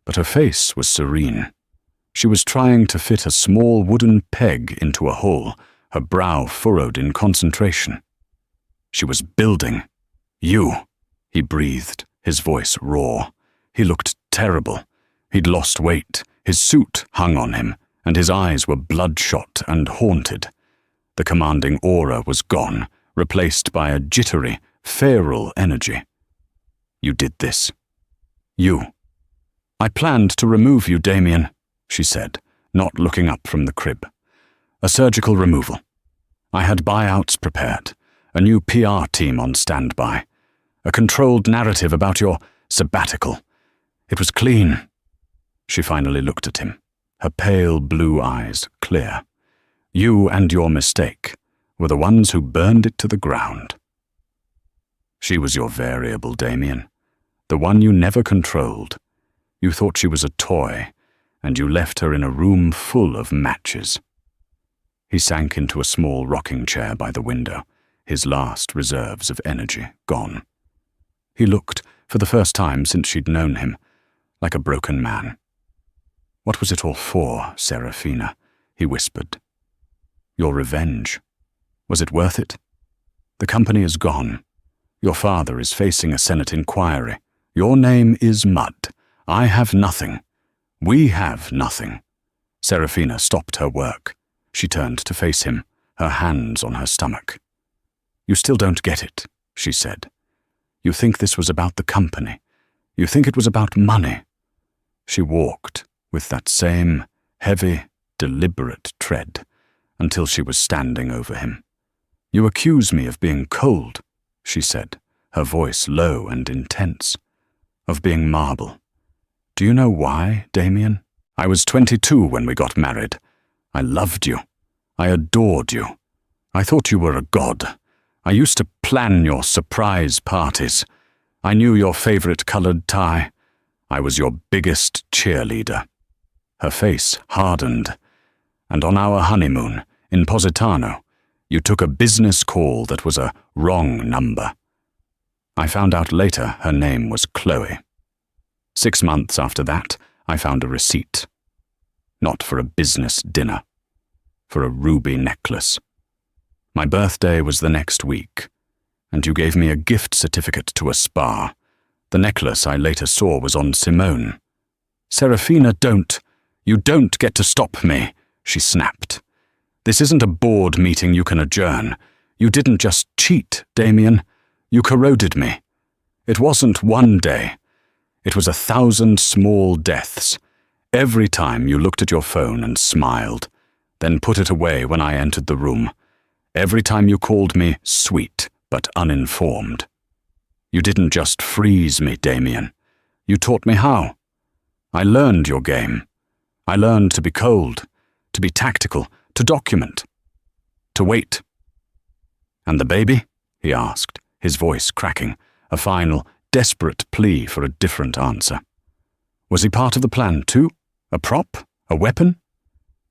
but her face was serene. She was trying to fit a small wooden peg into a hole, her brow furrowed in concentration. She was building. You, he breathed, his voice raw. He looked terrible. He'd lost weight, his suit hung on him, and his eyes were bloodshot and haunted. The commanding aura was gone, replaced by a jittery, feral energy. You did this. You. I planned to remove you, Damien, she said, not looking up from the crib. A surgical removal. I had buyouts prepared, a new PR team on standby, a controlled narrative about your sabbatical. It was clean. She finally looked at him, her pale blue eyes clear. You and your mistake were the ones who burned it to the ground. She was your variable, Damien, the one you never controlled. You thought she was a toy, and you left her in a room full of matches. He sank into a small rocking chair by the window, his last reserves of energy gone. He looked, for the first time since she'd known him, like a broken man. What was it all for, Saraphina? He whispered. Your revenge. Was it worth it? The company is gone. Your father is facing a Senate inquiry. Your name is mud. I have nothing. We have nothing. Saraphina stopped her work. She turned to face him, her hands on her stomach. You still don't get it, she said. You think this was about the company. You think it was about money. She walked with that same heavy, deliberate tread until she was standing over him. You accuse me of being cold, she said, her voice low and intense, of being marble. Do you know why, Damien? I was 22 when we got married. I loved you. I adored you. I thought you were a god. I used to plan your surprise parties. I knew your favorite colored tie. I was your biggest cheerleader. Her face hardened. And on our honeymoon, in Positano, you took a business call that was a wrong number. I found out later her name was Chloe. 6 months after that, I found a receipt. Not for a business dinner. For a ruby necklace. My birthday was the next week, and you gave me a gift certificate to a spa. The necklace I later saw was on Simone. Saraphina, you don't get to stop me, she snapped. This isn't a board meeting you can adjourn. You didn't just cheat, Damien. You corroded me. It wasn't one day. It was 1,000 small deaths. Every time you looked at your phone and smiled, then put it away when I entered the room. Every time you called me sweet but uninformed. You didn't just freeze me, Damien. You taught me how. I learned your game. I learned to be cold, to be tactical, to document, to wait. And the baby? He asked, his voice cracking, a final, desperate plea for a different answer. Was he part of the plan too? A prop? A weapon?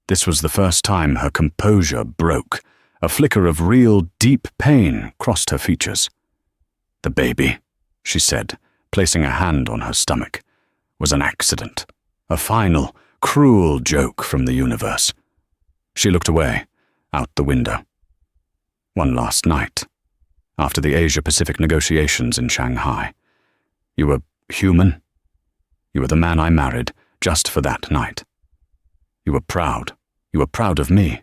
This was the first time her composure broke. A flicker of real, deep pain crossed her features. The baby, she said, placing a hand on her stomach, was an accident. A final, cruel joke from the universe. She looked away, out the window. One last night, after the Asia-Pacific negotiations in Shanghai. You were human. You were the man I married just for that night. You were proud. You were proud of me.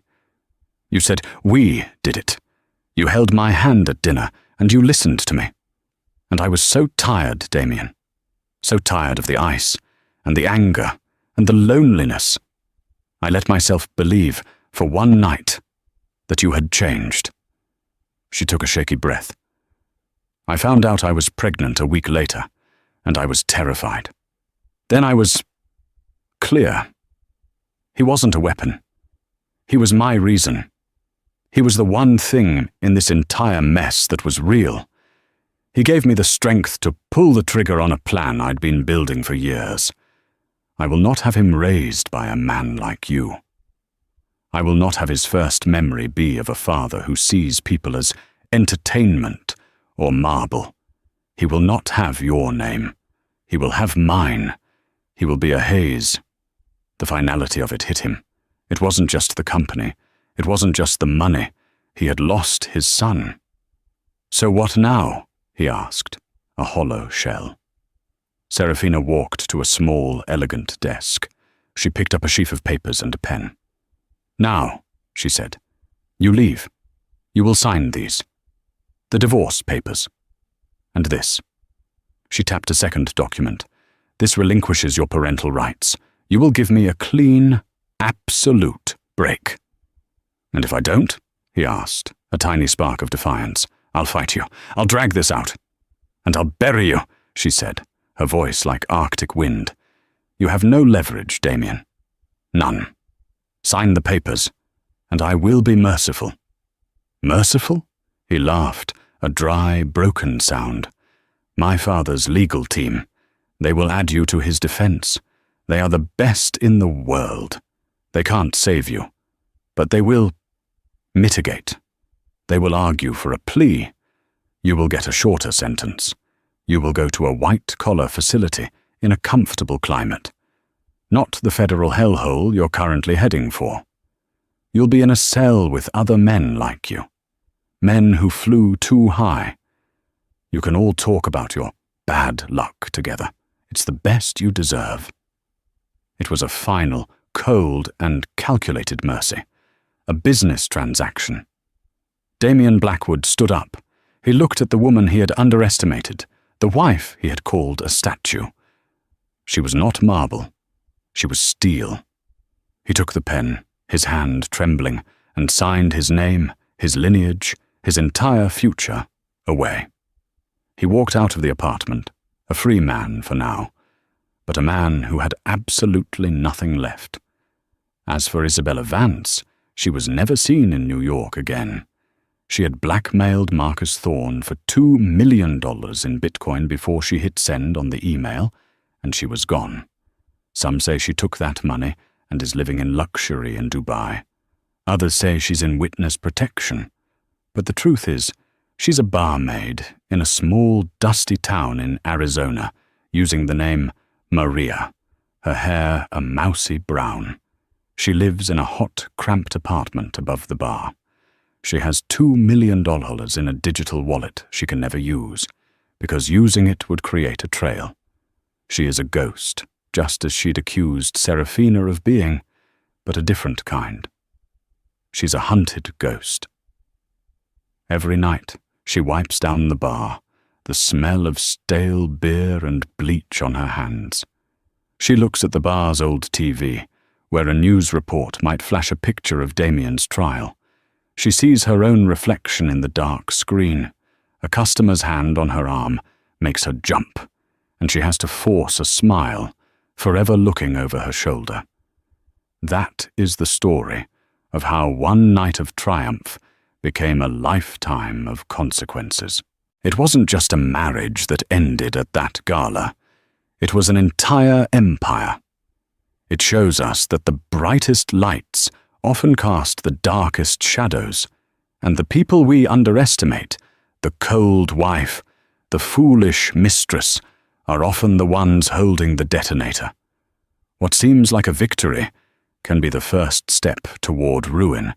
You said, we did it. You held my hand at dinner, and you listened to me. And I was so tired, Damien. So tired of the ice, and the anger, and the loneliness. I let myself believe, for one night, that you had changed. She took a shaky breath. I found out I was pregnant a week later, and I was terrified. Then I was clear. He wasn't a weapon. He was my reason. He was the one thing in this entire mess that was real. He gave me the strength to pull the trigger on a plan I'd been building for years. I will not have him raised by a man like you. I will not have his first memory be of a father who sees people as entertainment or marble. He will not have your name. He will have mine. He will be a haze. The finality of it hit him. It wasn't just the company. It wasn't just the money. He had lost his son. So what now? He asked, a hollow shell. Saraphina walked to a small, elegant desk. She picked up a sheaf of papers and a pen. Now, she said, you leave. You will sign these. The divorce papers. And this. She tapped a second document. This relinquishes your parental rights. You will give me a clean, absolute break. And if I don't? He asked, a tiny spark of defiance. I'll fight you. I'll drag this out. And I'll bury you, she said, her voice like Arctic wind. "You have no leverage, Damien. None. Sign the papers, and I will be merciful." "Merciful?" He laughed, a dry, broken sound. "My father's legal team. They will add you to his defense. They are the best in the world. They can't save you, but they will mitigate. They will argue for a plea. You will get a shorter sentence. You will go to a white-collar facility in a comfortable climate. Not the federal hellhole you're currently heading for. You'll be in a cell with other men like you. Men who flew too high. You can all talk about your bad luck together. It's the best you deserve." It was a final, cold and calculated mercy. A business transaction. Damien Blackwood stood up. He looked at the woman he had underestimated, the wife he had called a statue. She was not marble. She was steel. He took the pen, his hand trembling, and signed his name, his lineage, his entire future away. He walked out of the apartment, a free man for now, but a man who had absolutely nothing left. As for Isabella Vance, she was never seen in New York again. She had blackmailed Marcus Thorne for $2 million in Bitcoin before she hit send on the email, and she was gone. Some say she took that money and is living in luxury in Dubai. Others say she's in witness protection. But the truth is, she's a barmaid in a small, dusty town in Arizona, using the name Maria, her hair a mousy brown. She lives in a hot, cramped apartment above the bar. She has $2 million in a digital wallet she can never use, because using it would create a trail. She is a ghost, just as she'd accused Saraphina of being, but a different kind. She's a hunted ghost. Every night, she wipes down the bar, the smell of stale beer and bleach on her hands. She looks at the bar's old TV, where a news report might flash a picture of Damien's trial. She sees her own reflection in the dark screen. A customer's hand on her arm makes her jump, and she has to force a smile, forever looking over her shoulder. That is the story of how one night of triumph became a lifetime of consequences. It wasn't just a marriage that ended at that gala. It was an entire empire. It shows us that the brightest lights often cast the darkest shadows, and the people we underestimate, the cold wife, the foolish mistress, are often the ones holding the detonator. What seems like a victory can be the first step toward ruin,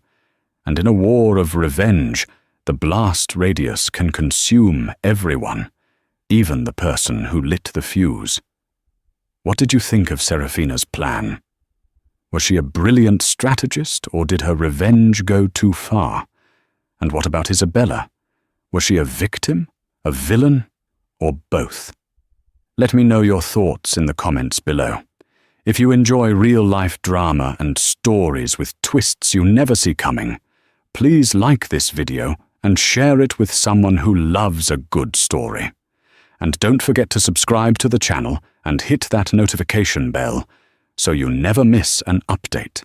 and in a war of revenge, the blast radius can consume everyone, even the person who lit the fuse. What did you think of Seraphina's plan? Was she a brilliant strategist, or did her revenge go too far? And what about Isabella? Was she a victim, a villain, or both? Let me know your thoughts in the comments below. If you enjoy real-life drama and stories with twists you never see coming, please like this video and share it with someone who loves a good story. And don't forget to subscribe to the channel and hit that notification bell so you never miss an update.